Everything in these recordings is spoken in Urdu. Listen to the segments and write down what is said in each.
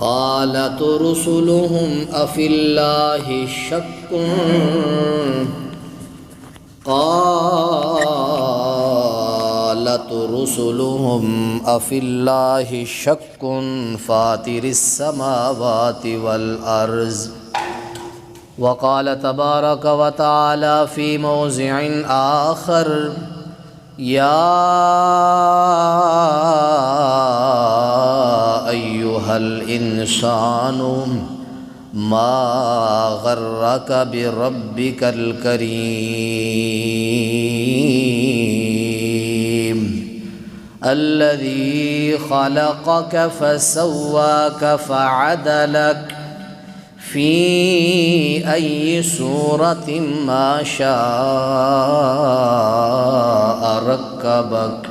قالت رسلهم أفي الله شك قالت رسلهم أفي الله شك فاطر السماوات والأرض وقال تبارك وتعالى في موضع آخر يا أيها الإنسان ما غرك بربك الكريم الذي خلقك فسواك فعدلك فی ای صورت ما شاء رکبک۔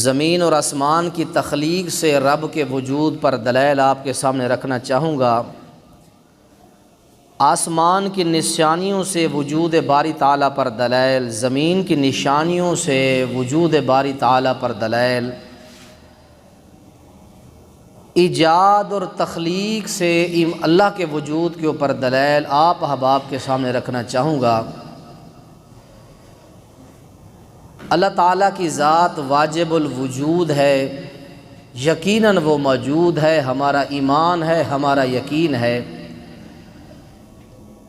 زمین اور آسمان کی تخلیق سے رب کے وجود پر دلائل آپ کے سامنے رکھنا چاہوں گا۔ آسمان کی نشانیوں سے وجود باری تعالیٰ پر دلائل، زمین کی نشانیوں سے وجود باری تعالیٰ پر دلائل، ایجاد اور تخلیق سے اللہ کے وجود کے اوپر دلائل آپ احباب کے سامنے رکھنا چاہوں گا۔ اللہ تعالیٰ کی ذات واجب الوجود ہے، یقیناً وہ موجود ہے، ہمارا ایمان ہے، ہمارا یقین ہے،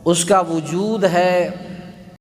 اس کا وجود ہے،